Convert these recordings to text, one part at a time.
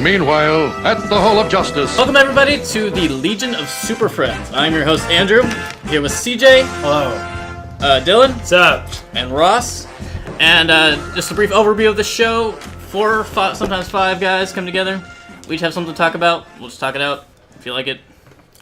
Meanwhile, at the Hall of Justice. Welcome everybody to the Legion of Super Friends. I'm your host Andrew, here with CJ. Hello. Dylan. What's up? And Ross. And just a brief overview of the show. 4 or 5, sometimes 5 guys come together. We each have something to talk about. We'll just talk it out. If you like it,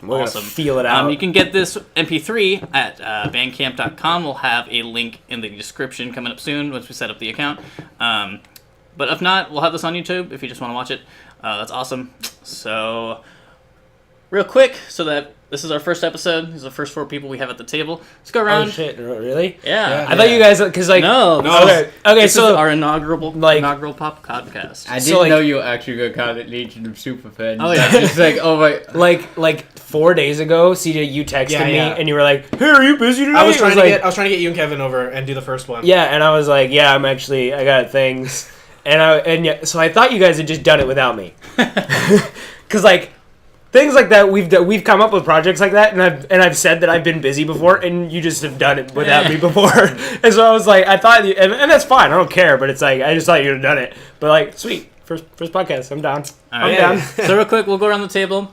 We're awesome. gonna feel it out. You can get this MP3 at bandcamp.com. We'll have a link in the description coming up soon once we set up the account. But if not, we'll have this on YouTube if you just want to watch it. That's awesome. So, real quick, so that this is our first episode. These are the first 4 people we have at the table. Let's go around. Oh shit! Really? Yeah. I thought you guys, because like No. Okay. This So is our inaugural pop podcast. I didn't like- know you were actually going to call it Legion of Superfans. Oh, yeah. Just like, oh my... like 4 days ago, CJ, you texted me Yeah. and you were like, "Hey, are you busy today?" I was trying to like, get you and Kevin over and do the first one. Yeah, and I was like, "Yeah, I got things," so I thought you guys had just done it without me, because like. Things like that, we've come up with projects like that, and I've said that I've been busy before, and you just have done it without me before, and so I was like, I thought, and that's fine, I don't care, but it's like I just thought you'd have done it, but like, sweet, first podcast, I'm down, I'm down. So real quick, we'll go around the table.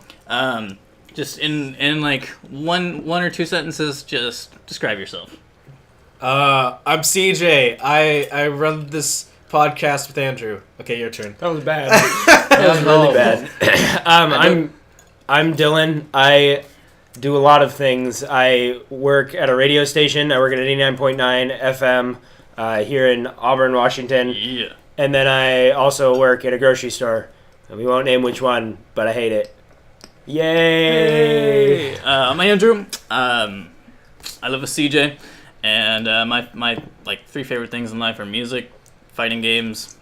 Just in like one or 2 sentences, just describe yourself. I'm CJ. I run this podcast with Andrew. Okay, your turn. That was bad. That was really bad. I'm Dylan. I do a lot of things. I work at a radio station. I work at 89.9 FM here in Auburn, Washington. Yeah. And then I also work at a grocery store. And we won't name which one, but I hate it. Yay! I'm Andrew. I live with CJ, and my like 3 favorite things in life are music, fighting games,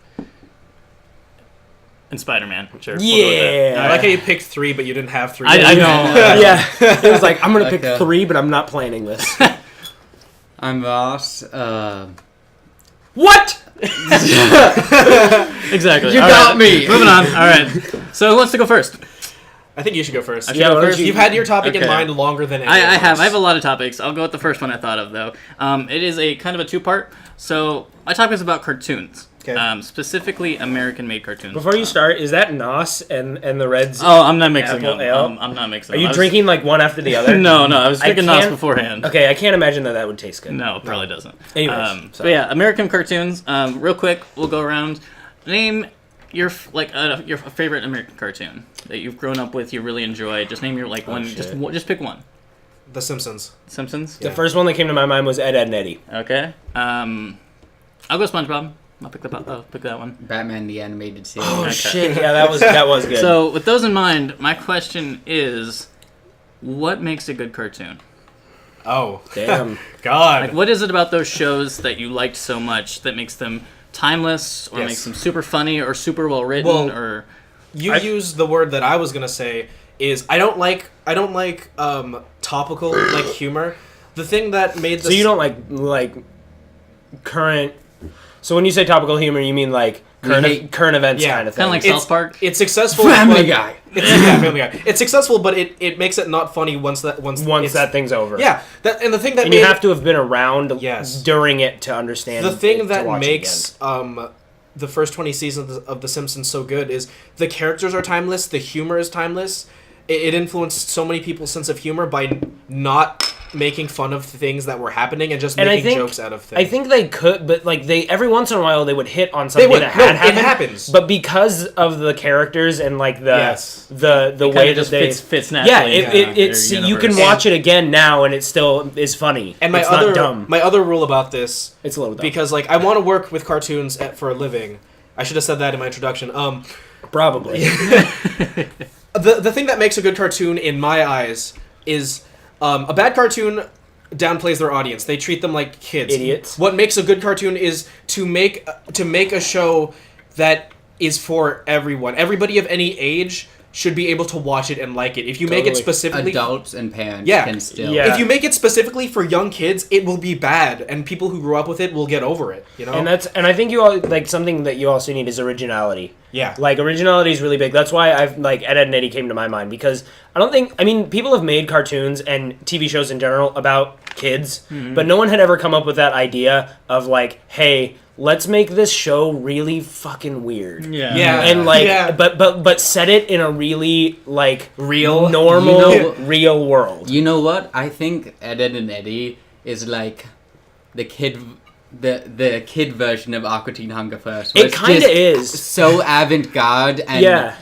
and Spider-Man. Sure. We'll go with that. Yeah! I like how you picked 3, but you didn't have 3. I know. Yeah. It was like, I'm going to pick Okay. 3, but I'm not planning this. I'm Ross. What? Exactly. You All got right. me. Moving on. All right. So who wants to go first? I think you should go first. I should Yeah, go why don't first. you- You've had your topic in Okay. mind longer than any I of have. us. I have a lot of topics. I'll go with the first one I thought of, though. It is a kind of a 2-part. So my topic is about cartoons. Okay. Specifically American-made cartoons. Before you start, is that Nos and the Reds? Oh, I'm not mixing Apple them. ale? I'm not mixing Are them. you I was- drinking like one after the other? No, I was I drinking Nos can't- beforehand. Okay, I can't imagine that would taste good. No, it probably doesn't. Anyways, but yeah, American cartoons. Real quick, we'll go around. Name your your favorite American cartoon that you've grown up with. You really enjoy. Just name your one. shit. Just pick one. The Simpsons. Simpsons. The first one that came to my mind was Ed, Edd, and Eddie. Okay. I'll go SpongeBob. I'll pick that one. Batman the Animated Series. Oh Okay. shit! Yeah, that was good. So with those in mind, my question is, what makes a good cartoon? Oh, damn. God. Like, what is it about those shows that you liked so much that makes them timeless, or Yes. makes them super funny, or super well written, Well, or You used the word that I was gonna say is I don't like topical like humor. The thing that made So you don't like current. So when you say topical humor, you mean like current events Yeah. kind of thing. kind of like It's- South Park? It's successful. Family but Guy. Family Guy. It's successful, but it makes it not funny once once that thing's over. Yeah, and the thing that And made you have to have been around Yes. during it to understand. the thing it, to that watch it makes the first 20 seasons of The Simpsons so good is the characters are timeless, the humor is timeless. It influenced so many people's sense of humor by not making fun of things that were happening and just And I making think- jokes out of things. I think they could, but like they every once in a while they would hit on something would. that No, had it happened. happens. But because of the characters and like the Yes. the It way kinda that just they fits yeah, naturally. it's their you can universe. watch it again now and it still is funny. and it's not dumb. my other rule about this, It's a little dumb. because like I want to work with cartoons for a living. I should have said that in my introduction. Probably. The thing that makes a good cartoon in my eyes is a bad cartoon downplays their audience. They treat them like kids. Idiots. What makes a good cartoon is to make a show that is for everyone. Everybody of any age should be able to watch it and like it. If you make it Totally. specifically Adults and parents Yeah. can still. Yeah. if you make it specifically for young kids, it will be bad, and people who grew up with it will get over it. You know, And I think you all like something that you also need is originality. yeah, Like originality is really big. That's why I've like Ed, Edd and Eddie came to my mind because I mean people have made cartoons and TV shows in general about kids, but no one had ever come up with that idea of like, hey, let's make this show really fucking weird. Yeah. And like, Yeah. but set it in a really like Real. normal, You know- real world. You know what? I think Ed, Ed and Eddie is like the kid version of Aqua Teen Hunger Force. where It it's kind of just is, so avant-garde and yeah,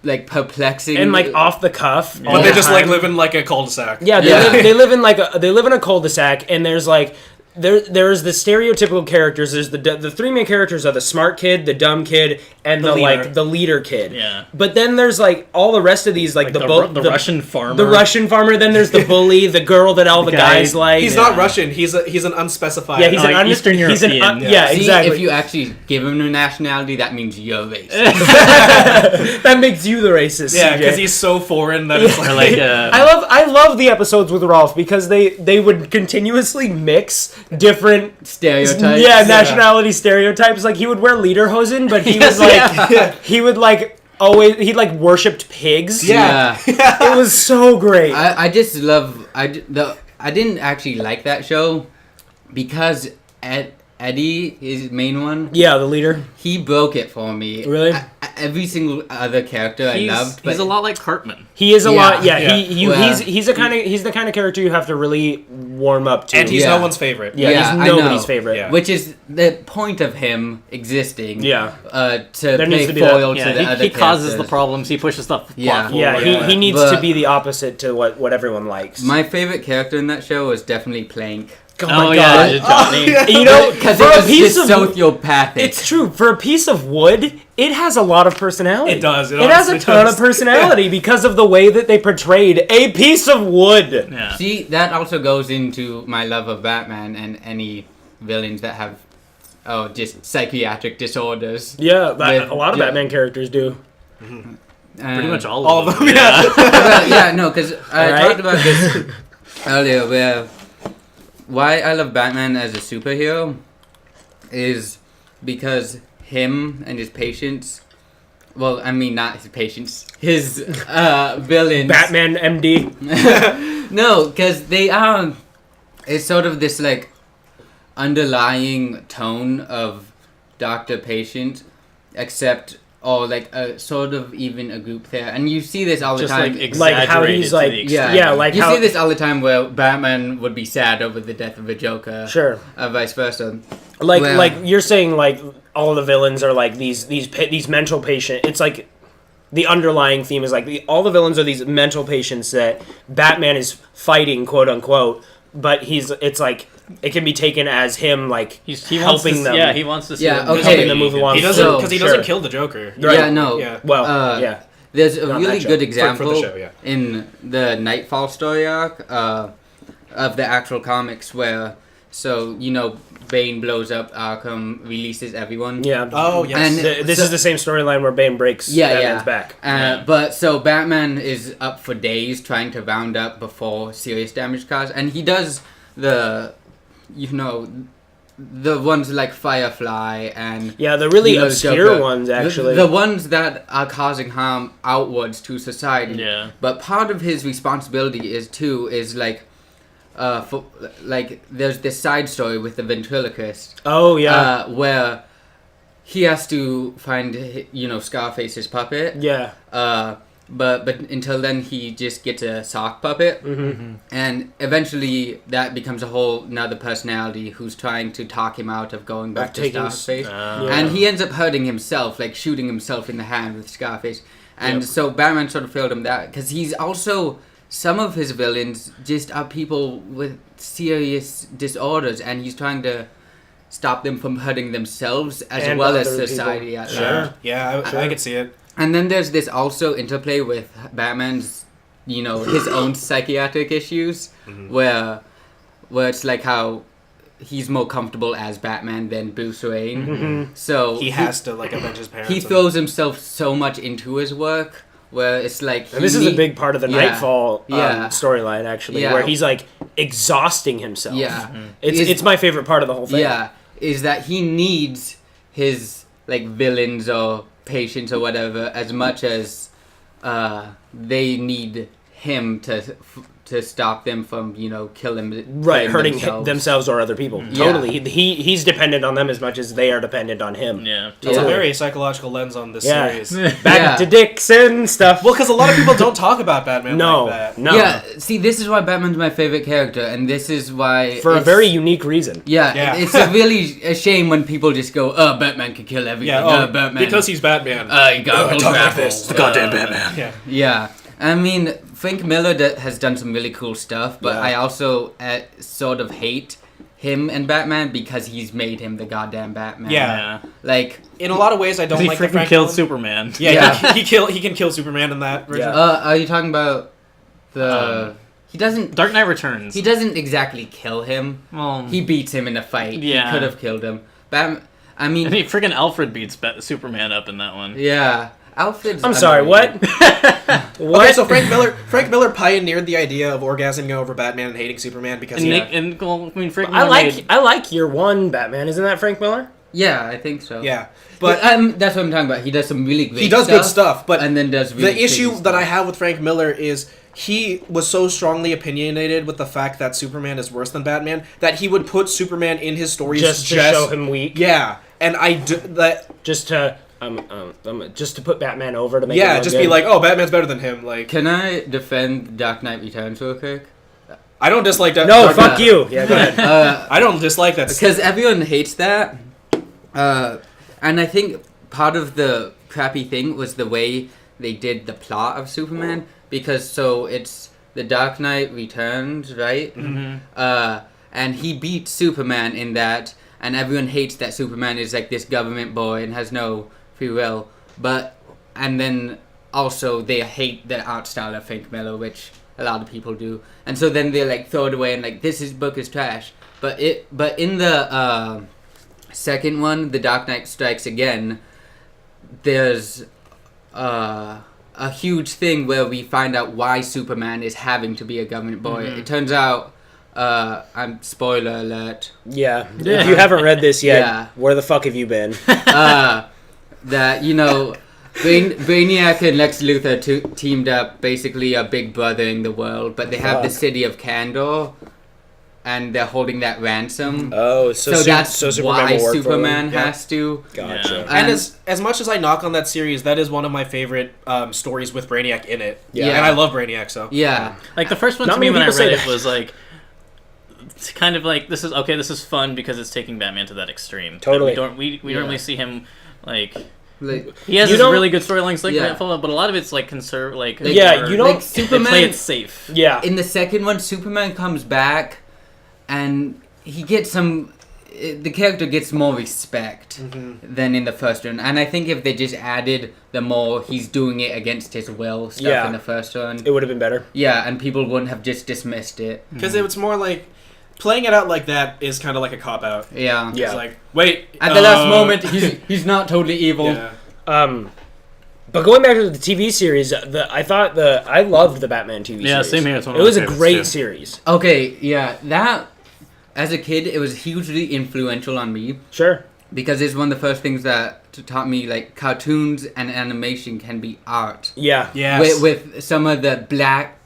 like perplexing and like off the cuff. all But they the just like time. live in like a cul-de-sac. Yeah, Yeah. they live in a cul-de-sac, and there's like there's the stereotypical characters. There's the three main characters are the smart kid, the dumb kid, and The the leader. like the leader kid. Yeah. But then there's like all the rest of these like, the Russian farmer. the Russian farmer. Then there's the bully, the girl that all the guy- guys like. He's not Russian. He's an unspecified. Yeah, he's Like an Eastern he's an European. yeah, See, exactly. if you actually give him a nationality, that means you're racist. That makes you the racist. Yeah, CJ. because he's so foreign that it's Or like. like I love the episodes with Rolf because they would continuously mix different Stereotypes. yeah nationality stereotypes. Like he would wear lederhosen, but he Yes, was like he would like always he like worshipped pigs. Yeah. It was so great. I just love I didn't actually like that show because Eddie, his main one, Yeah, the leader. he broke it for me. Really? Every single other character I loved, but he's a lot like Cartman. He is a Yeah, lot. Yeah, yeah. he's the kind of character you have to really warm up to. And he's Yeah. no one's favorite. yeah, Yeah, he's I nobody's know. favorite. Yeah. which is the point of him existing. Yeah. To There play needs to be that- foil to the Yeah, other he causes the characters. problems. He pushes stuff. Yeah. plot Yeah, forward. he needs But- to be the opposite to what everyone likes. My favorite character in that show was definitely Plank. oh Oh my yeah, god. Johnny. You know, Because for it a was piece just of sociopathic. it's true. For a piece of wood, it has a lot of personality. It does, it It has a honestly ton does. of personality because of the way that they portrayed a piece of wood. Yeah. See, that also goes into my love of Batman and any villains that have, just psychiatric disorders. Yeah, With- a lot of yeah. Batman characters do. Pretty much all All of of them. them, yeah. Well, yeah, no, because I Alright. talked about this earlier, where why I love Batman as a superhero is because him and his patients. Well, I mean, not his patients. His villains. Batman MD. No, because they are. It's sort of this like underlying tone of doctor patient, except or like a sort of even a group there, and you see this all the Just time. like Like how exaggerated he's to like the yeah, extreme. yeah, like you how see this all the time where Batman would be sad over the death of a Joker, sure. vice versa. Like Well- like you're saying like all the villains are like these mental patient. It's like the underlying theme is like all the villains are these mental patients that Batman is fighting, quote unquote. But it's like it can be taken as him like He wants helping to, them. Yeah, he wants to see Yeah, them okay. Helping them move along. He doesn't So, because he sure. doesn't kill the Joker. Right. Yeah, no. Yeah. Well, Uh, yeah. There's a Not really that show. good For example the show, yeah. in the Nightfall story arc of the actual comics where, so, Bane blows up Arkham, releases everyone. Yeah. Oh yes. And- This so- is the same storyline where Bane breaks Batman's back. But so Batman is up for days trying to round up before serious damage caused, and he does the ones like Firefly and Yeah, the really the obscure Joker. ones actually. The ones that are causing harm outwards to society. Yeah. But part of his responsibility is like, there's this side story with the ventriloquist. Oh yeah. Where he has to find, Scarface's puppet. Yeah. But until then, he just gets a sock puppet. Mm-hmm. And eventually, that becomes a whole another personality who's trying to talk him out of going back to taking Scarface. Yeah. And he ends up hurting himself, like shooting himself in the hand with Scarface. And so Batman sort of failed him that, because he's also, some of his villains just are people with serious disorders, and he's trying to stop them from hurting themselves as And well as other society people. at Sure. large. Yeah, I could see it. And then there's this also interplay with Batman's, his own psychiatric issues, where it's like how he's more comfortable as Batman than Bruce Wayne. So He has to like avenge his parents. he throws himself so much into his work, where it's like And this is a big part of the Yeah. Nightfall Yeah. storyline, actually, Yeah. where he's like exhausting himself. Yeah. It's my favorite part of the whole thing. Yeah, is that he needs his like villains or patients or whatever as much as they need him to stop them from killing hurting themselves. themselves or other people. Totally. He's dependent on them as much as they are dependent on him. Yeah. It's a Totally. very psychological lens on this Yeah. series. Back to Dixon stuff. Well, because a lot of people don't talk about Batman no, like that. no. Yeah, see, this is why Batman's my favorite character, and this is why For a it's- very unique reason. Yeah. it's a really a shame when people just go, "Oh, Batman can kill everything." Yeah, Batman because he's Batman. you got talk like this. The goddamn Batman. yeah. Yeah, I mean, Frank Miller has done some really cool stuff, but Yeah. I also sort of hate him and Batman because he's made him the goddamn Batman. Yeah. Like, In a lot of ways, I don't He like the freaking Frank killed Miller. Superman. Yeah, Yeah. he can kill Superman in that version. Yeah. are you talking about the? He doesn't. Dark Knight Returns. He doesn't exactly kill him. Well, He beats him in a fight. Yeah. He could have killed him. Batman. I mean, and he freaking Alfred beats Superman up in that one. yeah. Alfred's. I'm sorry, what? underrated. What? Okay, so Frank Miller pioneered the idea of orgasming over Batman and hating Superman because And he Nick, and well, I mean, Frank I Miller made- like year one Batman. Isn't that Frank Miller? Yeah, I think so. yeah, But but that's what I'm talking about. He does some really great he does good stuff. But and then does really the issue crazy that I stuff. have with Frank Miller is he was so strongly opinionated with the fact that Superman is worse than Batman that he would put Superman in his stories Just to show him weak. Yeah, and I do that. Just to just to put Batman over to make. Yeah, him look just good. be like, oh, Batman's better than him. Like, Can I defend Dark Knight Returns real quick? I don't dislike that. No, Dark fuck Knight. you. Yeah, go ahead. I don't dislike that. Because everyone hates that. And I think part of the crappy thing was the way they did the plot of Superman. Because so it's the Dark Knight Returns, right? Mhm. And he beats Superman in that. And everyone hates that Superman is like this government boy and has no free will. And then also they hate the art style of Frank Miller, which a lot of people do. And so then they like throw it away and like, book is trash. But in the second one, The Dark Knight Strikes Again, there's a huge thing where we find out why Superman is having to be a government boy. Mhm. It turns out, I'm spoiler alert, Yeah. Yeah. If you haven't read this yet, Yeah. where the fuck have you been? that Brainiac and Lex Luthor teamed up, basically are big brothering the world, but they have the Fuck. city of Kandor, and they're holding that ransom. Oh, so that's Superman why will work for Superman them. Yeah. has to. Gotcha. Yeah. And as much as I knock on that series, that is one of my favorite stories with Brainiac in it. Yeah. And I love Brainiac, so. Yeah. Like the first one Not to me many when I people read say it that. was like, it's kind of like this is fun because it's taking Batman to that extreme. Totally. We don't we Yeah. normally see him like Like, he has You this don't- really good storylines like Yeah. that, but a lot of it's like Yeah, you don't- like they Superman play it safe. Yeah. in the second one, Superman comes back, and he gets the character gets more respect than in the first one. And I think if they just added the more he's doing it against his will stuff Yeah. in the first one, It would have been better. yeah, and people wouldn't have just dismissed it. Because it's more like. Playing it out like that is kind of like a cop out. Yeah. Yeah. It's like, wait. At the last moment, he's not totally evil. Yeah. But going back to the TV series, I loved the Batman TV series. Yeah, same here. It's one of It my was a favorites, great too. series. Okay, yeah, that as a kid, it was hugely influential on me Sure. because it's one of the first things that taught me like cartoons and animation can be art. Yeah. Yes. With some of the black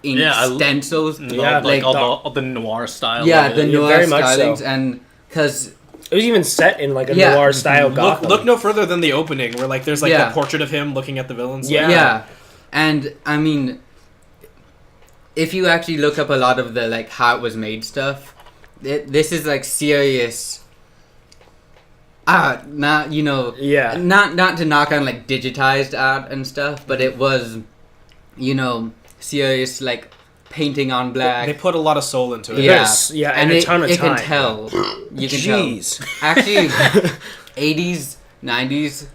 ink Yeah, I- stencils. Yeah, like like all the noir style. Yeah, of the it. Yeah, noir very much stylings, so. and because It was even set in like a Yeah. noir style Gotham. Look no further than the opening, where like there's like Yeah. the portrait of him looking at the villains. Yeah. yeah, and I mean, if you actually look up a lot of the like how it was made stuff, this is like serious. Art, not Yeah. not to knock on like digitized art and stuff, but it was, serious like painting on black. They put a lot of soul into it. Yeah. Yeah, Yes, yeah, and a ton of it time. can tell. You can Jeez. tell. Actually, 80s, 90s,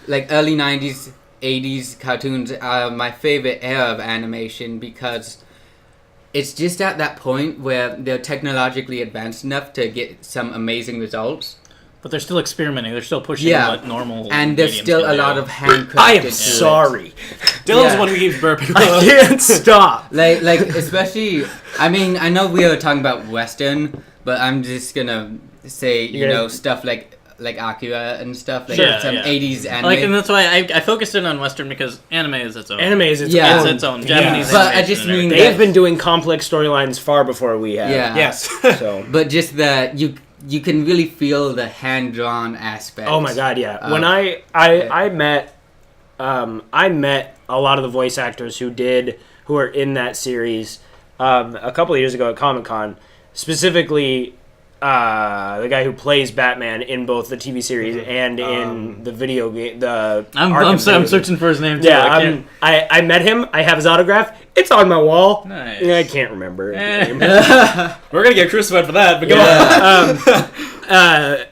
like early 90s, 80s cartoons are my favorite era of animation because it's just at that point where they're technologically advanced enough to get some amazing results. But they're still experimenting. They're still pushing Yeah. what normal. And there's mediums still can a lot do. of handcrafted. I am to it. sorry. Dylan's Yeah. the one who keeps burping. I can't stop. Like especially, I mean, I know we are talking about Western, but I'm just gonna say, You're gonna- stuff like like Akira and stuff, like Sure, some yeah. 80s anime. Like, and that's why I focused in on Western because anime is its own. Anime is its Yeah. own. It's its own. Japanese But I animation just and mean everything. They have been doing complex storylines far before we have. yeah. Yes. So. But just that you can really feel the hand drawn aspect. Oh my god, yeah. Oh. When I met a lot of the voice actors who are in that series a couple of years ago at Comic-Con, specifically the guy who plays Batman in both the TV series and in the video game. I'm Arkham video game. searching for his name too. Yeah, I met him. I have his autograph. It's on my wall. Nice. I can't remember his name. We're gonna get crucified for that, but go on.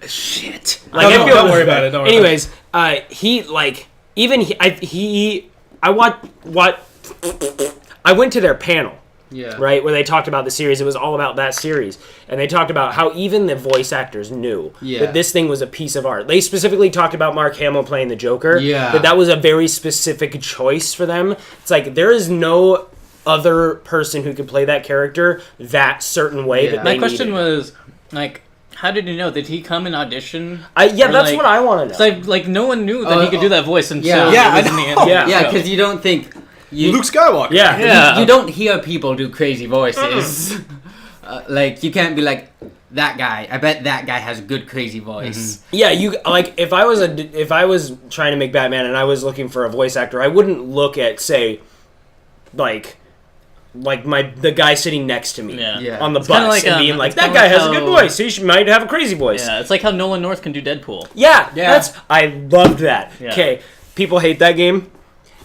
Shit. No, don't worry about it. Don't worry Anyways, I went to their panel, Yeah. right, where they talked about the series. It was all about that series, and they talked about how even the voice actors knew Yeah. that this thing was a piece of art. They specifically talked about Mark Hamill playing the Joker. Yeah. that was a very specific choice for them. It's like there is no other person who could play that character that certain way Yeah. that they My question needed. was, like, how did you know? Did he come and audition? Yeah, Or, that's like- what I want to know. It's like no one knew that he could do that voice until Yeah. Yeah, it was I in the know. end. Yeah. Yeah, because you don't think you Luke Skywalker. yeah. Yeah. you don't hear people do crazy voices. Like you can't be like that guy. I bet that guy has a good crazy voice. Yeah, you like if I was trying to make Batman and I was looking for a voice actor, I wouldn't look at say like the guy sitting next to me Yeah. Yeah. on the It's bus kinda like, and being like it's that kinda guy like has a good how- voice. He might have a crazy voice. Yeah, it's like how Nolan North can do Deadpool. Yeah, Yeah. I loved that. Yeah. Okay, people hate that game.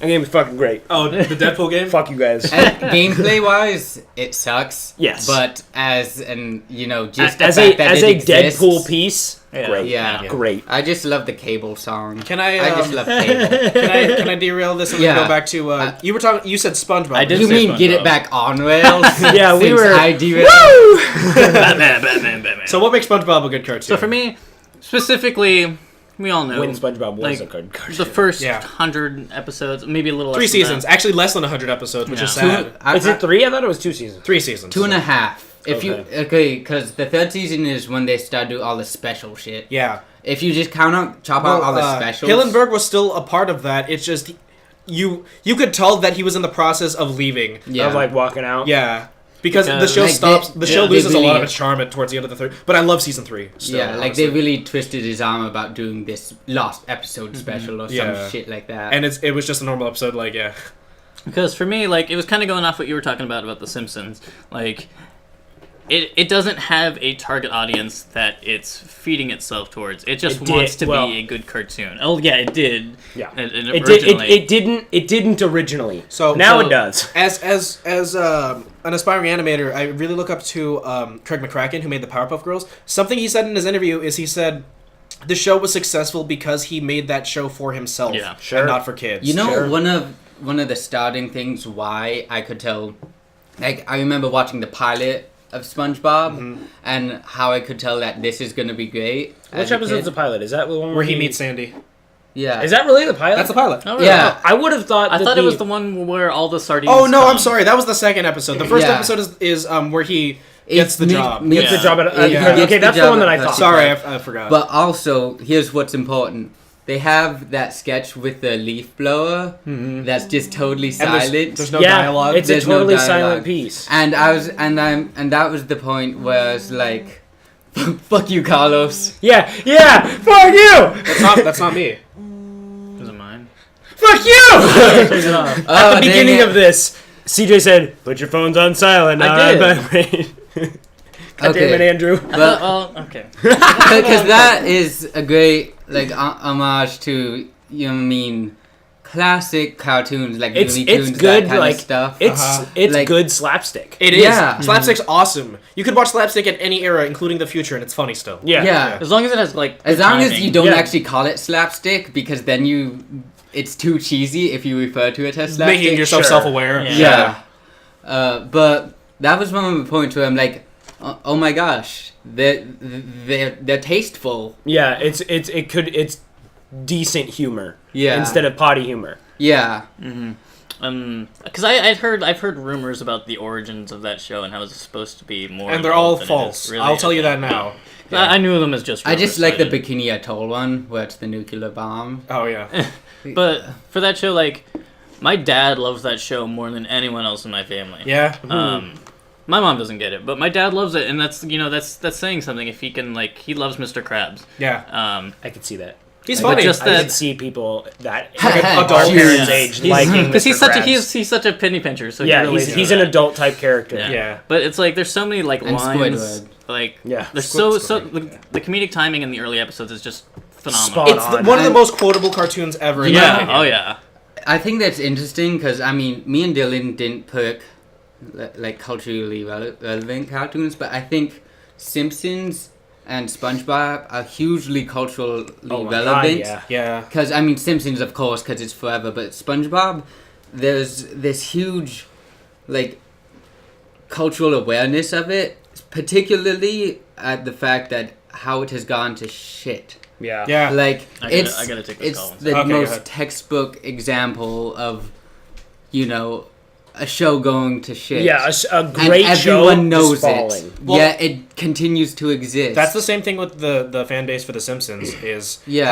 That game is fucking great. Oh, the Deadpool game. Fuck you guys. And gameplay wise, it sucks. Yes. But as just the As fact a that as it a exists, Deadpool piece, Yeah. great. Yeah. Great. I just love the Cable song. Can I? I just love Cable. Can I derail this and Yeah. go back to? You were talking. You said SpongeBob. I did You say mean get SpongeBob. it back on rails? Yeah, we Since were. I derailed. Batman. So what makes SpongeBob a good cartoon? So for me, specifically, we all know When SpongeBob was like, a good cartoon. the first Yeah. 100 episodes, maybe a little less 3 than seasons. that. Actually, less than 100 episodes, which is Yeah. sad. Is it 3? I thought it was 2 seasons. 3 seasons. 2.5. If Okay. because the third season is when they start do all the special shit. Yeah. If you just chop out all the specials. Hillenburg was still a part of that. It's just you could tell that he was in the process of leaving. Yeah. Of like walking out. Yeah. Because the Because, show like, stops. they- The show yeah, loses they a lot really- of its charm towards the end of the third. But I love season 3. Still, Yeah, like honestly. they really twisted his arm about doing this lost episode special or Yeah. some shit like that. And it was just a normal episode. Like yeah. Because for me, like, it was kind of going off what you were talking about The Simpsons. Like, it doesn't have a target audience that it's feeding itself towards. It just It did- wants to well- be a good cartoon. Oh yeah, it did. Yeah. It It didn't originally. So- now so- it does. As an aspiring animator, I really look up to Craig McCracken, who made the Powerpuff Girls. Something he said in his interview is he said the show was successful because he made that show for himself, Yeah. Sure. and not for kids. You know, Sure. one of the starting things why I could tell, like I remember watching the pilot of SpongeBob and how I could tell that this is gonna be great. Which as a episode's kid. the pilot? Is that the one where he meets Sandy. Yeah. Is that really the pilot? That's the pilot. Oh, really? Yeah. I would have thought. I that thought it was the one where all the sardines. Oh no, come. I'm sorry. That was the second episode. The first Yeah. episode is where he It's gets the mid- job. mid- Gets the Yeah. job at. Yeah. Yeah. Okay, that's the one that I thought. Sorry, I forgot. But also, here's what's important. They have that sketch with the leaf blower that's just totally And there's- silent. there's no Yeah, dialogue. it's a There's no totally dialogue. silent piece. And that was the point where it's like, fuck you, Carlos. Yeah, fuck you! That's not me. Was it mine? Fuck you! At the Oh, beginning dang of this, CJ said, "Put your phones on silent." I did. God damn it, Okay. Andrew. But Well, okay. because that is a great like homage to classic cartoons like It's Looney Tunes, good, that kind like of stuff. it's Like- good slapstick. It is. Yeah. Slapstick's awesome. You could watch slapstick at any era, including the future, and it's funny still. Yeah. As long as it has like. As long as timing. you don't Yeah. actually call it slapstick, because then it's too cheesy if you refer to it as slapstick. Making yourself Sure. self-aware. Yeah. Yeah. But that was one of the points where I'm like, oh my gosh, they're tasteful. Yeah, it's decent humor. Yeah. Instead of potty humor. Yeah. Because I've heard rumors about the origins of that show and how it's supposed to be more. And they're all involved than it is false. really. I'll tell you that now. I knew them as just. I Rumors, just like so the didn't- Bikini Atoll one, where it's the nuclear bomb. Oh yeah. But for that show, like, my dad loves that show more than anyone else in my family. Yeah. My mom doesn't get it, but my dad loves it, and that's saying something. If he can, like, he loves Mr. Krabs. Yeah. I could see that. He's But funny. just I that- could see people that adult our parents' parents. age He's- liking because he's Mr. such a Krabs. he's such a penny pincher. So Yeah, he relates he's to an that. adult type character. Yeah. But it's like there's so many like And lines. Squidward. Like Yeah. there's Squid- so the comedic timing in the early episodes is just phenomenal. Spot It's on. one of the most quotable cartoons ever. in my Yeah. opinion. Oh yeah. I think that's interesting because I mean, me and Dylan didn't pick like culturally relevant cartoons, but I think Simpsons and SpongeBob are hugely culturally Oh my God, relevant. yeah. Yeah. Because I mean, Simpsons, of course, because it's forever. But SpongeBob, there's this huge, like, cultural awareness of it, particularly at the fact that how it has gone to shit. Yeah. Yeah. Like I gotta take this it's call one the second. Okay, go most ahead. textbook example of, you know, a show going to shit. Yeah, a and great show everyone knows is falling. it. Well- Yeah, it continues to exist. That's the same thing with the fan base for The Simpsons is Yeah.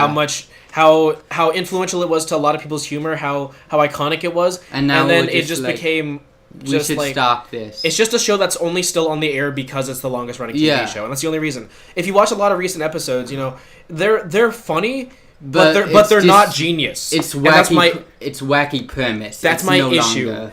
how influential it was to a lot of people's humor, how iconic it was, And now then we're it just just like, became we just should like stop this. it's just a show that's only still on the air because it's the longest running TV Yeah. show, and that's the only reason. If you watch a lot of recent episodes, you know they're funny, but But they're it's just- not genius. It's And wacky. that's my It's wacky premise. that's It's my no issue. longer-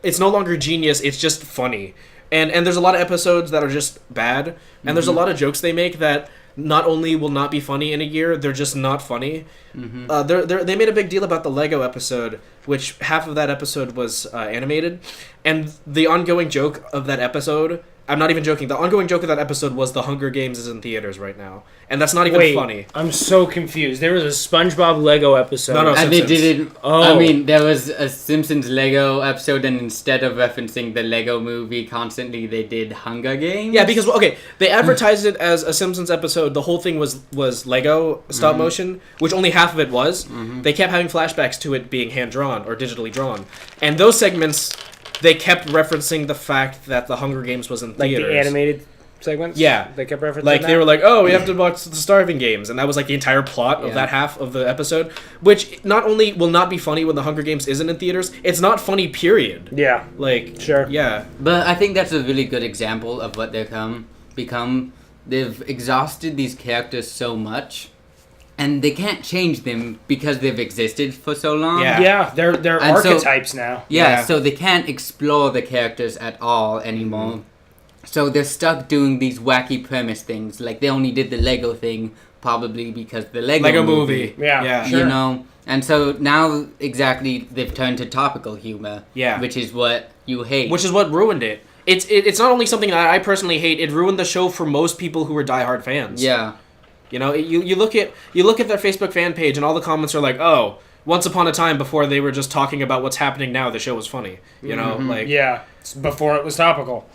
It's no longer genius. It's just funny, and there's a lot of episodes that are just bad, and there's a lot of jokes they make that not only will not be funny in a year, they're just not funny. They made a big deal about the Lego episode, which half of that episode was animated, and the ongoing joke of that episode. I'm not even joking. The ongoing joke of that episode was The Hunger Games is in theaters right now, and that's not even Wait, funny. I'm so confused. There was a SpongeBob Lego episode. No, And they Simpsons. didn't. Oh. I mean, there was a Simpsons Lego episode, and instead of referencing the Lego movie constantly, they did Hunger Games. Yeah, because okay, they advertised it as a Simpsons episode. The whole thing was Lego stop motion, which only half of it was. They kept having flashbacks to it being hand drawn or digitally drawn, and those segments they kept referencing the fact that the Hunger Games was in Like theaters. the animated segments? Yeah. They kept referencing Like that? they were like, oh, we have to watch the Starving Games, and that was like the entire plot of Yeah. that half of the episode. Which not only will not be funny when the Hunger Games isn't in theaters, it's not funny. Period. Yeah. Like Sure. yeah. But I think that's a really good example of what they've become. They've exhausted these characters so much, and they can't change them because they've existed for so long. Yeah. Yeah, they're And so- archetypes now. Yeah, Yeah. so they can't explore the characters at all anymore. So they're stuck doing these wacky premise things. Like they only did the Lego thing probably because the Lego movie. Yeah, Yeah. sure. You know, and so now exactly they've turned to topical humor. Yeah. Which is what you hate. Which is what ruined it. It's not only something that I personally hate. It ruined the show for most people who were diehard fans. yeah. You know, you look at their Facebook fan page and all the comments are like, oh, once upon a time before they were just talking about what's happening now, the show was funny. You know, like Yeah, it's before it was topical.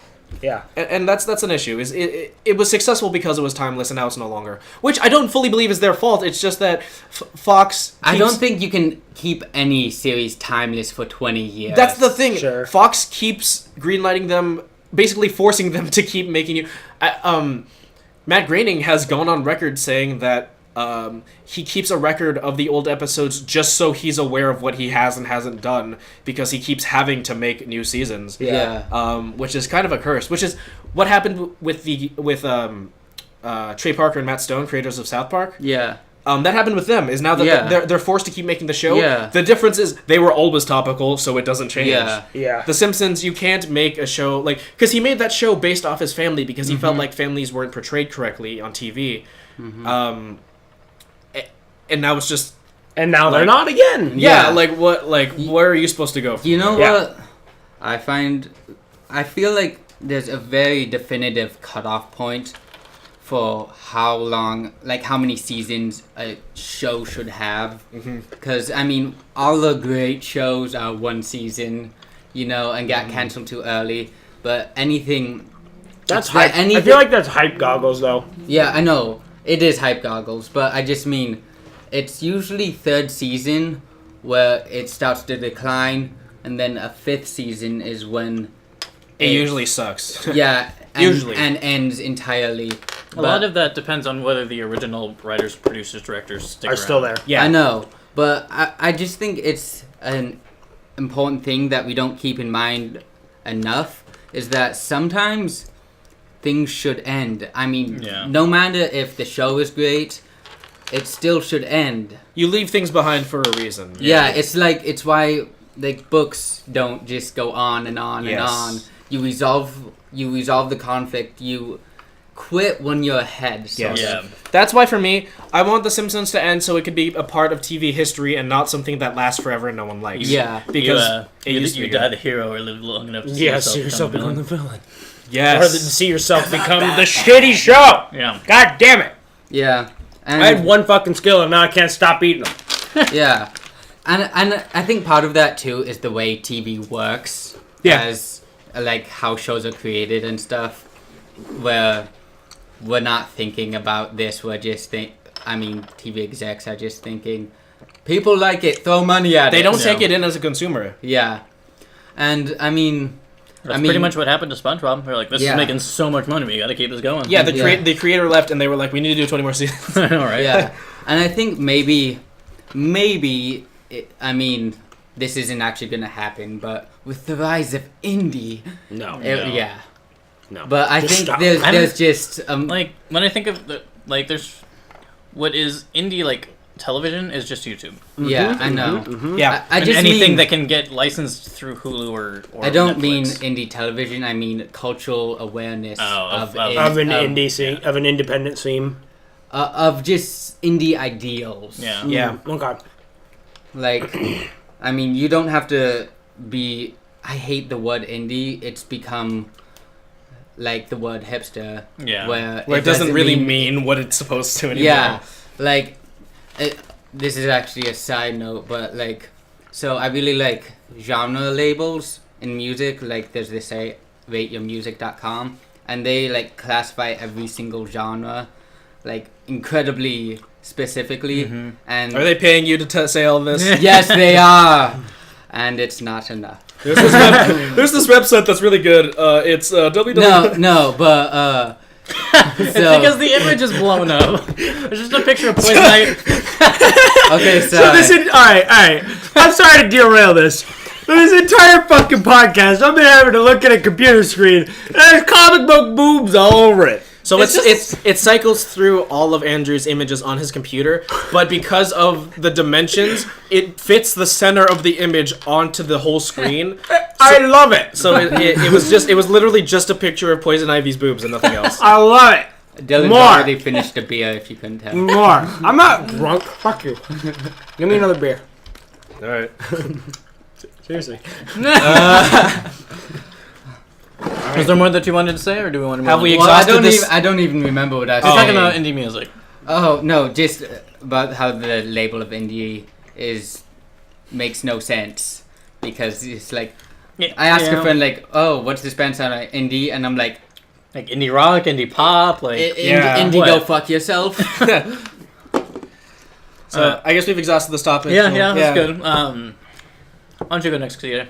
Yeah. and that's an issue. Is it was successful because it was timeless, and now it's no longer. Which I don't fully believe is their fault. It's just that Fox. I keeps- don't think you can keep any series timeless for 20 years. That's the thing. Sure. Fox keeps greenlighting them, basically forcing them to keep making you. Matt Groening has gone on record saying that he keeps a record of the old episodes just so he's aware of what he has and hasn't done because he keeps having to make new seasons. Yeah. Which is kind of a curse. Which is what happened with Trey Parker and Matt Stone, creators of South Park. Yeah. That happened with them. Is now that Yeah. they're forced to keep making the show. Yeah. The difference is they were always topical, so it doesn't change. Yeah. Yeah. The Simpsons, you can't make a show like because he made that show based off his family because he felt like families weren't portrayed correctly on TV. And now it's just And now they're Like- not again. yeah, Yeah. like what where are you supposed to go? You know Yeah. what? I feel like there's a very definitive cutoff point for how long, like how many seasons a show should have. Because, I mean, all the great shows are one season, you know, and got canceled too early. But anything. That's it's hype. that anything- I feel like that's hype goggles, though. Yeah, I know. It is hype goggles, but I just mean it's usually third season where it starts to decline, and then a fifth season is when It usually sucks. yeah, and, Usually. and ends entirely. A lot of that depends on whether the original writers, producers, directors stick Are around. still there. Yeah. I know, but I just think it's an important thing that we don't keep in mind enough is that sometimes things should end. I mean, Yeah. no matter if the show is great, it still should end. You leave things behind for a reason. Yeah, it's why like books don't just go on and on and Yes. on. You resolve the conflict. You quit when you're ahead. So Yes. Yeah. That's why for me, I want The Simpsons to end so it could be a part of TV history and not something that lasts forever and no one likes. Yeah. Because it you, used to you be die good. the hero or live long enough to see Yeah, see yourself yourself become become the the villain. villain. Yes. Rather than see yourself become the shitty show. Yeah. God damn it. Yeah. And I had one fucking skill and now I can't stop eating them. yeah. And I think part of that too is the way TV works. Yeah. As like how shows are created and stuff, where we're not thinking about this. We're just TV execs are just thinking, people like it, throw money at it. They don't Yeah. take it in as a consumer. Yeah. And I mean, That's pretty much what happened to SpongeBob. They're like, this Yeah. is making so much money, we gotta keep this going. Yeah, Yeah. the creator left and they were like, we need to do 20 more seasons. I know, right? yeah. And I think maybe, this isn't actually gonna happen, but with the rise of indie, No. yeah. No. But I Just think stop. there's just Like, when I think of, there's, what is indie, like, television is just YouTube. yeah, I know. Yeah. I And just anything mean, that can get licensed through Hulu or I don't Netflix. mean indie television. I mean cultural awareness of Of an indie scene, of an independent scene. of just indie ideals. Yeah. Yeah. Oh god. Like, I mean, you don't have to be. I hate the word indie. It's become like the word hipster. Yeah. Where Where it doesn't really mean what it's supposed to anymore. Yeah, like this is actually a side note, but like, so I really like genre labels in music. Like, there's this site rateyourmusic.com, and they like classify every single genre, like incredibly specifically. And Are they paying you to say all this? yes, they are, and it's not enough. There's this website that's really good. It's www. No, but It's because the image is blown up. It's just a picture of Poison Ivy. okay, So this is alright. I'm sorry to derail this. But this entire fucking podcast, I've been having to look at a computer screen and there's comic book boobs all over it. So it cycles through all of Andrew's images on his computer, but because of the dimensions, it fits the center of the image onto the whole screen. I love it. So it was literally just a picture of Poison Ivy's boobs and nothing else. I love it. Dylan's More. already finished a beer, if you couldn't tell. More. I'm not drunk. Fuck you. Give me another beer. All right. Seriously. Is there more that you wanted to say, or do we want to move Have on? we Well, I exhausted this? don't even remember what I was We're talking saying. about indie music. Oh no, just about how the label of indie makes no sense because it's like Yeah, I asked yeah. a friend like, oh, what's this band sound like? Indie, and I'm like, Like indie rock, indie pop, like... Yeah. indie, go What? fuck yourself. So I guess we've exhausted this topic. yeah, so- yeah, that's good. Why don't you go next, Kia?